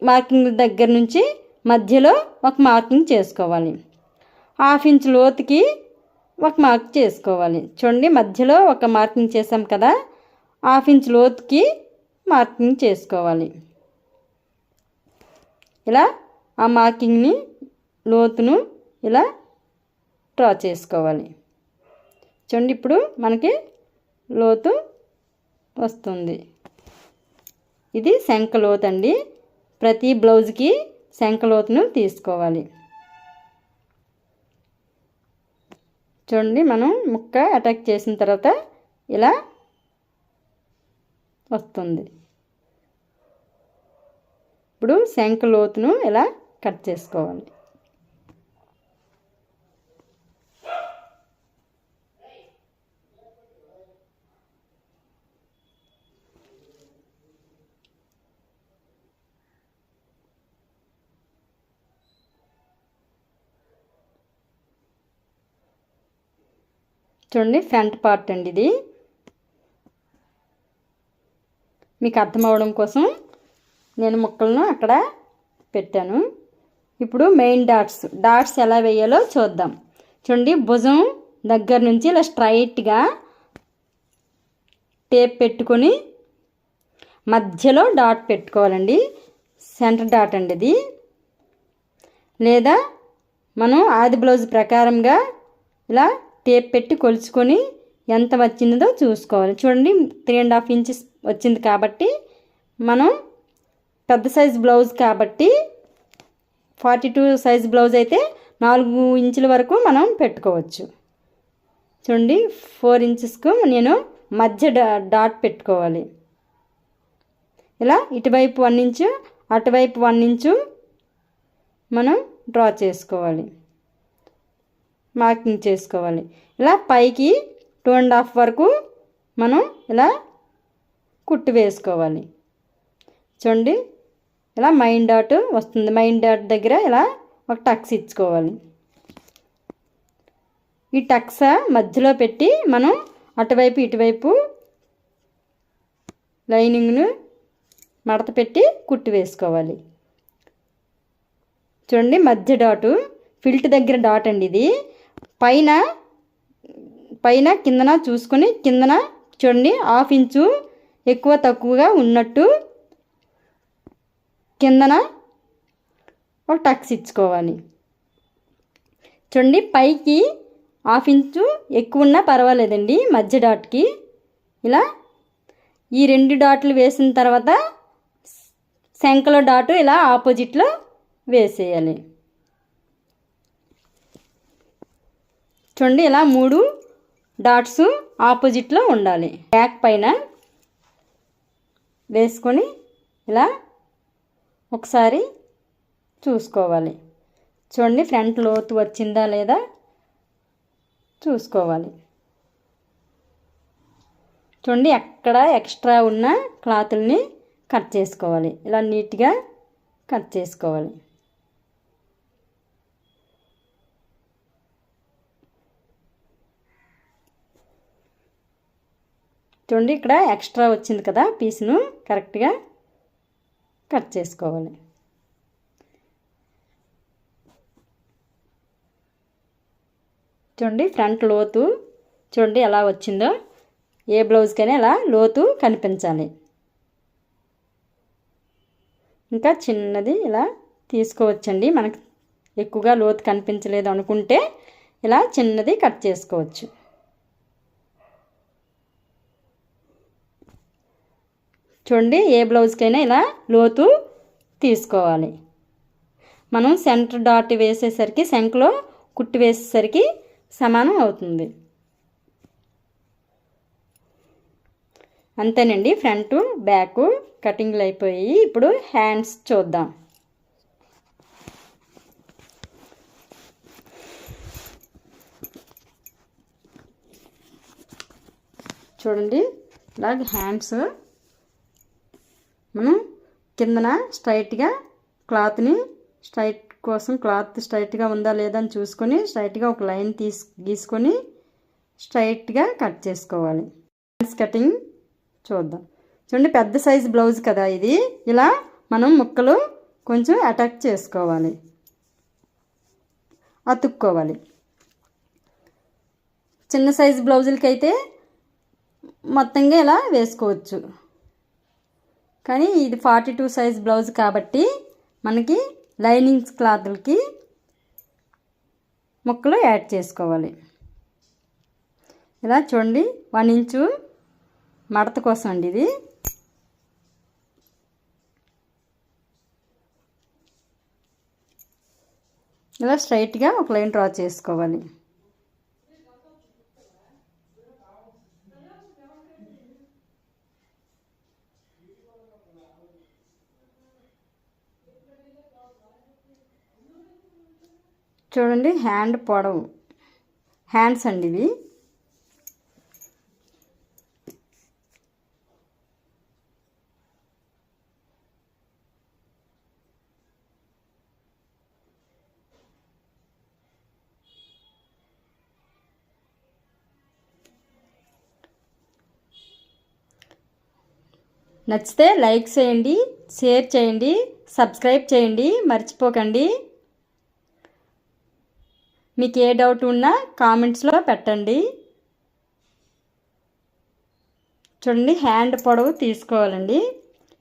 మార్కింగ్ దగ్గర నుంచి మధ్యలో ఒక మార్కింగ్ చేసుకోవాలి. 1/2 ఇంచ్ లోతుకి ఒక మార్క్ చేసుకోవాలి. చూడండి, మధ్యలో ఒక మార్కింగ్ చేసాం కదా, 1/2 ఇంచ్ లోతుకి మార్కింగ్ చేసుకోవాలి. ఇలా ఆ మార్కింగ్ని లోతును ఇలా డ్రా చేసుకోవాలి. చూడండి, ఇప్పుడు మనకి లోతు వస్తుంది. ఇది శంఖ లోతు అండి. ప్రతి బ్లౌజ్కి శంఖ లోతును తీసుకోవాలి. చూడండి, మనం ముక్క అటాక్ చేసిన తర్వాత ఇలా వస్తుంది. ఇప్పుడు శంఖ లోతును ఇలా కట్ చేసుకోవాలి. చూడండి, ఫ్రంట్ పార్ట్ అండి ఇది. మీకు అర్థం అవడం కోసం నేను ముక్కలను అక్కడ పెట్టాను. ఇప్పుడు మెయిన్ డాట్స్ ఎలా వేయాలో చూద్దాం. చూడండి, భుజం దగ్గర నుంచి ఇలా స్ట్రైట్గా టేప్ పెట్టుకొని మధ్యలో డాట్ పెట్టుకోవాలండి. సెంటర్ డాట్ అండి ఇది. లేదా మనం ఆది బ్లౌజ్ ప్రకారంగా ఇలా టేప్ పెట్టి కొలుచుకొని ఎంత వచ్చిందో చూసుకోవాలి. చూడండి, 3.5 ఇంచెస్ వచ్చింది కాబట్టి మనం పెద్ద సైజు బ్లౌజ్ కాబట్టి 42 సైజు బ్లౌజ్ అయితే 4 ఇంచుల వరకు మనం పెట్టుకోవచ్చు. చూడండి, 4 ఇంచెస్కు నేను మధ్య డాట్ పెట్టుకోవాలి. ఇలా ఇటువైపు 1 ఇంచు అటువైపు 1 ఇంచు మనం డ్రా చేసుకోవాలి, మార్కింగ్ చేసుకోవాలి. ఇలా పైకి 2.5 వరకు మనం ఇలా కుట్టు వేసుకోవాలి. చూడండి, ఇలా మైన్ డాట్ వస్తుంది. మైన్ డాట్ దగ్గర ఇలా ఒక టక్స్ ఇచ్చుకోవాలి. ఈ టక్స్ మధ్యలో పెట్టి మనం అటువైపు ఇటువైపు లైనింగ్ను మడత పెట్టి కుట్టు వేసుకోవాలి. చూడండి, మధ్య డాటు ఫిల్ట్ దగ్గర డాట్ అండి ఇది. పైన కిందన చూసుకొని కిందన చూడండి 1/2 ఇంచు ఎక్కువ తక్కువగా ఉన్నట్టు కిందన ఒక టక్స్ ఇచ్చుకోవాలి. చూడండి, పైకి 1/2 ఇంచు ఎక్కువ ఉన్నా పర్వాలేదండి మధ్య డాట్కి. ఇలా ఈ 2 డాట్లు వేసిన తర్వాత శంఖలో డాటు ఇలా ఆపోజిట్లో వేసేయాలి. చూడండి, ఇలా 3 డాట్స్ ఆపోజిట్లో ఉండాలి. బ్యాక్ పైన వేసుకొని ఇలా ఒకసారి చూసుకోవాలి. చూడండి, ఫ్రంట్ లోతు వచ్చిందా లేదా చూసుకోవాలి. చూడండి, ఎక్కడ ఎక్స్ట్రా ఉన్న క్లాతుల్ని కట్ చేసుకోవాలి. ఇలా నీట్గా కట్ చేసుకోవాలి. చూడండి, ఇక్కడ ఎక్స్ట్రా వచ్చింది కదా పీస్ను కరెక్ట్గా కట్ చేసుకోవాలి. చూడండి, ఫ్రంట్ లోతు చూడండి ఎలా వచ్చిందో. ఏ బ్లౌజ్కైనా ఇలా లోతు కనిపించాలి. ఇంకా చిన్నది ఇలా తీసుకోవచ్చండి. మనకు ఎక్కువగా లోతు కనిపించలేదు అనుకుంటే ఇలా చిన్నది కట్ చేసుకోవచ్చు. చూడండి, ఏ బ్లౌజ్కైనా ఇలా లోతు తీసుకోవాలి. మనం సెంటర్ డాట్ వేసేసరికి శంఖలో కుట్టి వేసేసరికి సమానం అవుతుంది. అంతేనండి, ఫ్రంట్ బ్యాక్ కటింగ్లు అయిపోయి. ఇప్పుడు హ్యాండ్స్ చూద్దాం. చూడండి, ఇలాగ హ్యాండ్స్ మనం కిందన స్ట్రైట్గా క్లాత్ని క్లాత్ స్ట్రైట్గా ఉందా లేదా అని చూసుకొని స్ట్రైట్గా ఒక లైన్ గీసుకొని స్ట్రైట్గా కట్ చేసుకోవాలి. హ్యాండ్స్ కటింగ్ చూద్దాం. చూడండి, పెద్ద సైజు బ్లౌజ్ కదా ఇది. ఇలా మనం ముక్కలు కొంచెం అటాచ్ చేసుకోవాలి, అతుక్కోవాలి. చిన్న సైజు బ్లౌజులకైతే మొత్తంగా ఇలా వేసుకోవచ్చు. కానీ ఇది 42 సైజ్ బ్లౌజ్ కాబట్టి మనకి లైనింగ్స్ క్లాత్లకి ముక్కలు యాడ్ చేసుకోవాలి. ఇలా చూడండి, 1 ఇంచు మడత కోసం అండి ఇది. ఇలా స్ట్రైట్గా ఒక లైన్ డ్రా చేసుకోవాలి. చూడండి, హ్యాండ్ పొడవు, హ్యాండ్స్ అండి ఇవి. నచ్చితే లైక్ చేయండి, షేర్ చేయండి, సబ్స్క్రైబ్ చేయండి, మర్చిపోకండి. మీకు ఏ డౌట్ ఉన్నా కామెంట్స్లో పెట్టండి. చూడండి, హ్యాండ్ పొడవు తీసుకోవాలండి.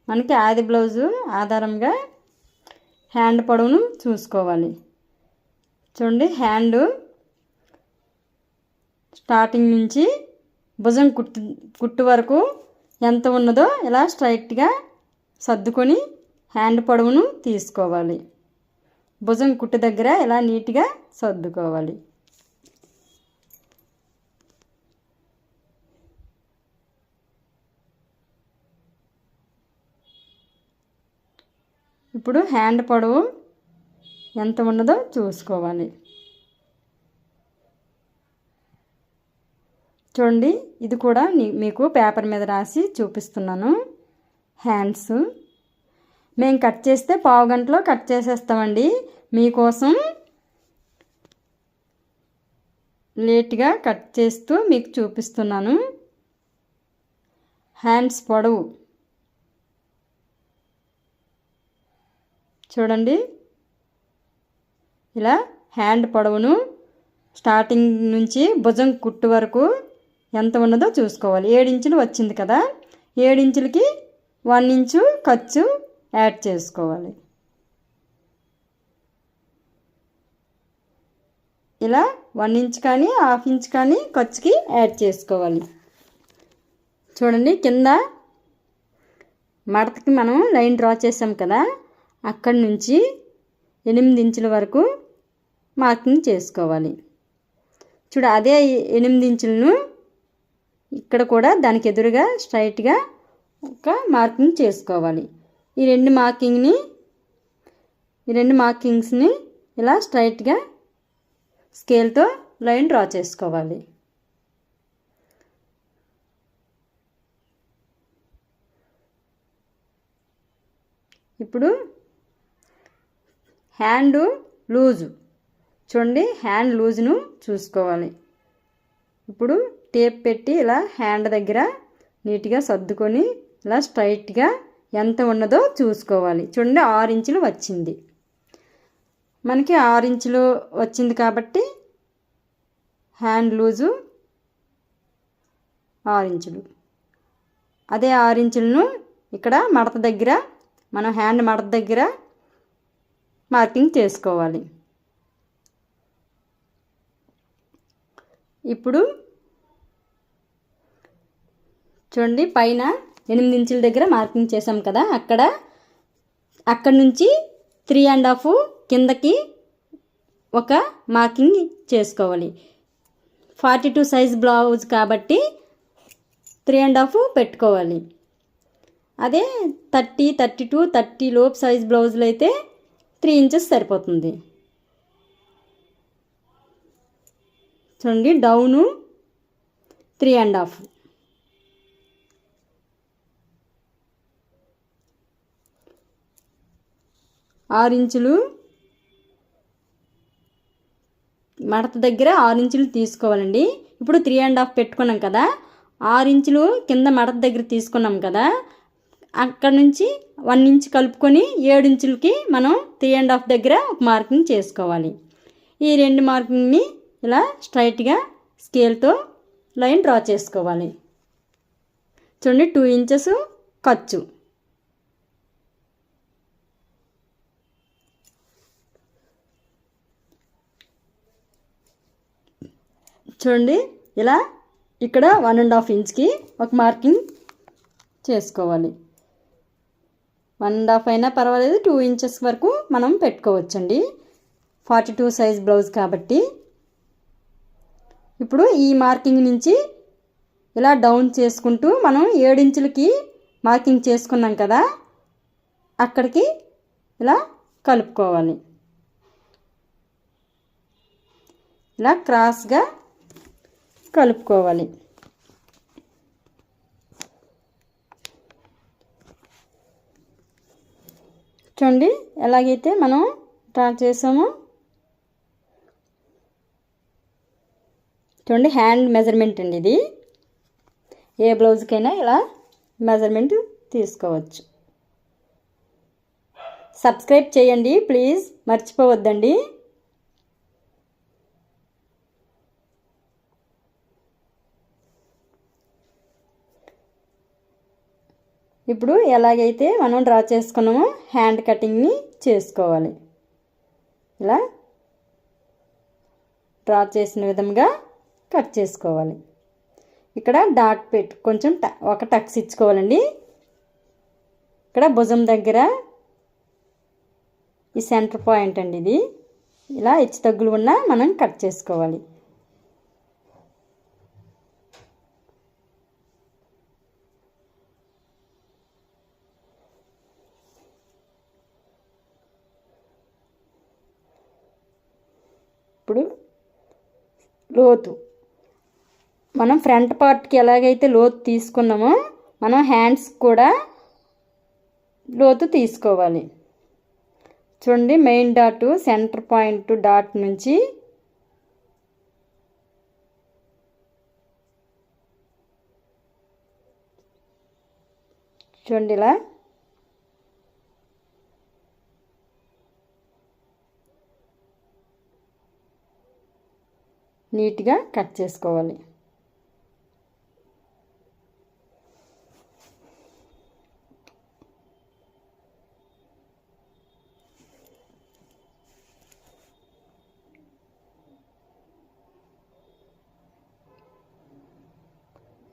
మనకి ఆది బ్లౌజు ఆధారంగా హ్యాండ్ పొడవును చూసుకోవాలి. చూడండి, హ్యాండ్ స్టార్టింగ్ నుంచి భుజం కుట్టు వరకు ఎంత ఉన్నదో ఇలా స్ట్రైట్గా సర్దుకొని హ్యాండ్ పొడవును తీసుకోవాలి. భుజం కుట్టు దగ్గర ఇలా నీట్గా సర్దుకోవాలి. ఇప్పుడు హ్యాండ్ పొడవు ఎంత ఉన్నదో చూసుకోవాలి. చూడండి, ఇది కూడా మీకు పేపర్ మీద రాసి చూపిస్తున్నాను. హ్యాండ్స్ మేము కట్ చేస్తే పావు గంటలో కట్ చేసేస్తామండి. మీకోసం లేట్గా కట్ చేస్తూ మీకు చూపిస్తున్నాను. హ్యాండ్స్ పొడవు చూడండి, ఇలా హ్యాండ్ పొడవును స్టార్టింగ్ నుంచి భుజం కుట్టు వరకు ఎంత ఉన్నదో చూసుకోవాలి. 7 ఇంచులు వచ్చింది కదా, 7 ఇంచులకి 1 ఇంచు ఖర్చు యాడ్ చేసుకోవాలి. ఇలా 1 ఇంచ్ కానీ 1/2 ఇంచ్ కానీ ఖర్చుకి యాడ్ చేసుకోవాలి. చూడండి, కింద మడతకి మనం లైన్ డ్రా చేసాం కదా, అక్కడి నుంచి 8 ఇంచుల వరకు మార్కింగ్ చేసుకోవాలి. చూడు, అదే 8 ఇంచులను ఇక్కడ కూడా దానికి ఎదురుగా స్ట్రైట్గా ఒక మార్కింగ్ చేసుకోవాలి. ఈ రెండు మార్కింగ్స్ని ఇలా స్ట్రైట్గా స్కేల్తో లైన్ డ్రా చేసుకోవాలి. ఇప్పుడు హ్యాండ్ లూజు చూడండి, హ్యాండ్ లూజ్ను చూసుకోవాలి. ఇప్పుడు టేప్ పెట్టి ఇలా హ్యాండ్ దగ్గర నీట్గా సర్దుకొని ఇలా స్ట్రైట్గా ఎంత ఉన్నదో చూసుకోవాలి. చూడండి, 6 ఇంచులు వచ్చింది. మనకి 6 ఇంచులు వచ్చింది కాబట్టి హ్యాండ్ లూజు 6 ఇంచులు. అదే 6 ఇంచులను ఇక్కడ మడత దగ్గర, మనం హ్యాండ్ మడత దగ్గర మార్కింగ్ చేసుకోవాలి. ఇప్పుడు చూడండి, పైన 8 ఇంచుల దగ్గర మార్కింగ్ చేసాం కదా, అక్కడ నుంచి 3.5 కిందకి ఒక మార్కింగ్ చేసుకోవాలి. 42 సైజ్ బ్లౌజ్ కాబట్టి 3.5 పెట్టుకోవాలి. అదే 30, 32, 30 లోపు సైజ్ బ్లౌజులు అయితే 3 ఇంచెస్ సరిపోతుంది. చూడండి, డౌను 3.5. ఆరు ఇంచులు మడత దగ్గర 6 ఇంచులు తీసుకోవాలండి. ఇప్పుడు 3.5 పెట్టుకున్నాం కదా, 6 ఇంచులు కింద మడత దగ్గర తీసుకున్నాం కదా, అక్కడ నుంచి 1 ఇంచ్ కలుపుకొని 7 ఇంచులకి మనం 3.5 దగ్గర ఒక మార్కింగ్ చేసుకోవాలి. ఈ 2 మార్కింగ్ని ఇలా స్ట్రైట్గా స్కేల్తో లైన్ డ్రా చేసుకోవాలి. చూడండి, 2 ఇంచెస్ ఖర్చు. చూడండి, ఇలా ఇక్కడ 1.5 ఇంచ్కి ఒక మార్కింగ్ చేసుకోవాలి. 1.5 అయినా పర్వాలేదు, 2 ఇంచెస్ వరకు మనం పెట్టుకోవచ్చండి. 42 సైజ్ బ్లౌజ్ కాబట్టి. ఇప్పుడు ఈ మార్కింగ్ నుంచి ఇలా డౌన్ చేసుకుంటూ మనం 7 ఇంచులకి మార్కింగ్ చేసుకున్నాం కదా, అక్కడికి ఇలా కలుపుకోవాలి. ఇలా క్రాస్గా కలుపుకోవాలి. చూడండి ఎలాగైతే మనం డ్రా చేసామో. చూడండి హ్యాండ్ మెజర్మెంట్ అండి ఇది. ఏ బ్లౌజ్కైనా ఇలా మెజర్మెంట్ తీసుకోవచ్చు. సబ్స్క్రైబ్ చేయండి ప్లీజ్, మర్చిపోవద్దండి. ఇప్పుడు ఎలాగైతే మనం డ్రా చేసుకున్నామో హ్యాండ్ కటింగ్ని చేసుకోవాలి. ఇలా డ్రా చేసిన విధంగా కట్ చేసుకోవాలి. ఇక్కడ డాట్ పెట్టి కొంచెం ఒక టక్స్ ఇచ్చుకోవాలండి. ఇక్కడ భుజం దగ్గర ఈ సెంటర్ పాయింట్ అండి ఇది. ఇలా హెచ్చు తగ్గులు ఉన్న మనం కట్ చేసుకోవాలి. ఇప్పుడు లోతు మనం ఫ్రంట్ పార్ట్కి ఎలాగైతే లోతు తీసుకున్నామో మనం హ్యాండ్స్ కూడా లోతు తీసుకోవాలి. చూడండి main dot centre point dot నుంచి చూడండి ఇలా నీట్గా కట్ చేసుకోవాలి.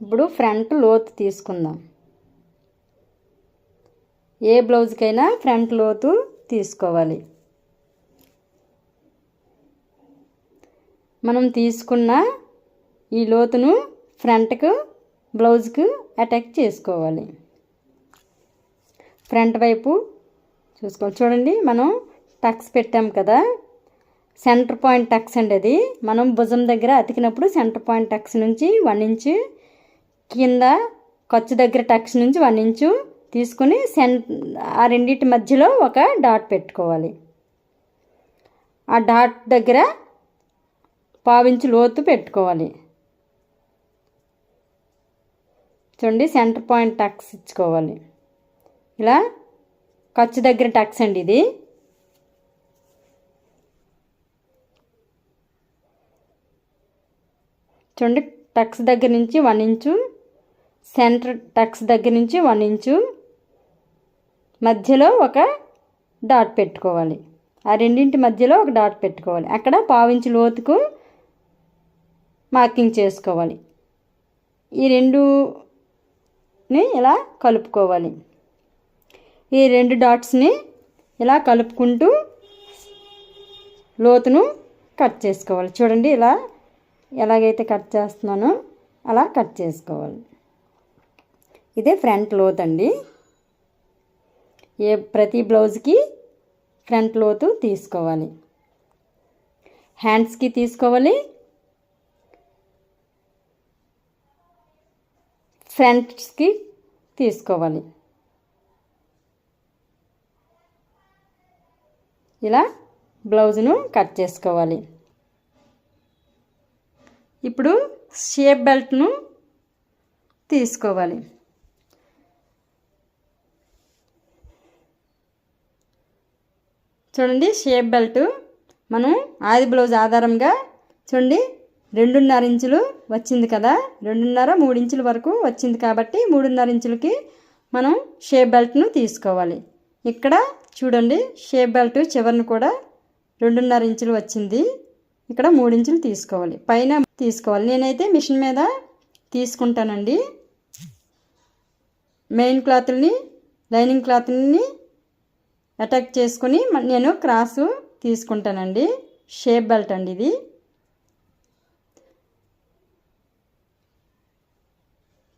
ఇప్పుడు ఫ్రంట్ లోతు తీసుకుందాం. ఏ బ్లౌజ్కైనా ఫ్రంట్ లోతు తీసుకోవాలి. మనం తీసుకున్న ఈ లోతును ఫ్రంట్కు బ్లౌజ్కు అటాచ్ చేసుకోవాలి. ఫ్రంట్ వైపు చూసుకోవాలి. చూడండి మనం టక్స్ పెట్టాం కదా, సెంటర్ పాయింట్ టక్స్ అండి అది. మనం భుజం దగ్గర అతికినప్పుడు సెంటర్ పాయింట్ టక్స్ నుంచి 1 ఇంచు, కింద ఖర్చు దగ్గర టక్స్ నుంచి 1 ఇంచు తీసుకుని ఆ రెండింటి మధ్యలో ఒక డాట్ పెట్టుకోవాలి. ఆ డాట్ దగ్గర 1/4 ఇంచు లోతు పెట్టుకోవాలి. చూడండి సెంటర్ పాయింట్ టక్స్ ఇచ్చుకోవాలి. ఇలా ఖర్చు దగ్గర టక్స్ అండి ఇది. చూడండి టక్స్ దగ్గర నుంచి 1 ఇంచు, సెంటర్ టక్స్ దగ్గర నుంచి 1 ఇంచు మధ్యలో ఒక డాట్ పెట్టుకోవాలి. ఆ రెండింటి మధ్యలో ఒక డాట్ పెట్టుకోవాలి. అక్కడ 1/4 ఇంచు లోతుకు మార్కింగ్ చేసుకోవాలి. ఈ రెండుని ఇలా కలుపుకోవాలి. ఈ 2 డాట్స్ని ఇలా కలుపుకుంటూ లోతును కట్ చేసుకోవాలి. చూడండి ఇలా ఎలాగైతే కట్ చేస్తున్నానో అలా కట్ చేసుకోవాలి. ఇదే ఫ్రంట్ లోత్ అండి. ప్రతి బ్లౌజ్కి ఫ్రంట్ లోతు తీసుకోవాలి. హ్యాండ్స్కి తీసుకోవాలి, ఫ్రంట్స్కి తీసుకోవాలి. ఇలా బ్లౌజ్ను కట్ చేసుకోవాలి. ఇప్పుడు షేప్ బెల్ట్ను తీసుకోవాలి. చూడండి షేప్ బెల్ట్ మనం ఆది బ్లౌజ్ ఆధారంగా చూడండి 2.5 ఇంచులు వచ్చింది కదా, 2.5-3 ఇంచుల వరకు వచ్చింది కాబట్టి 3.5 ఇంచులకి మనం షేప్ బెల్ట్ను తీసుకోవాలి. ఇక్కడ చూడండి షేప్ బెల్ట్ చివరిని కూడా 2.5 ఇంచులు వచ్చింది. ఇక్కడ 3 ఇంచులు తీసుకోవాలి, పైన తీసుకోవాలి. నేనైతే మిషన్ మీద తీసుకుంటానండి. మెయిన్ క్లాత్ని లైనింగ్ క్లాత్ని అటాచ్ చేసుకుని నేను క్రాసు తీసుకుంటానండి. షేప్ బెల్ట్ అండి ఇది.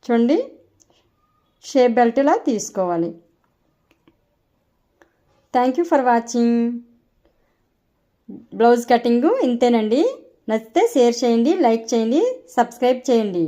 చూడండి, షేప్ బెల్ట్ ఇలా తీసుకోవాలి. Thank you for watching. Blouse cutting ఇంతేనండి. నచ్చితే షేర్ చేయండి, లైక్ చేయండి, సబ్స్క్రైబ్ చేయండి.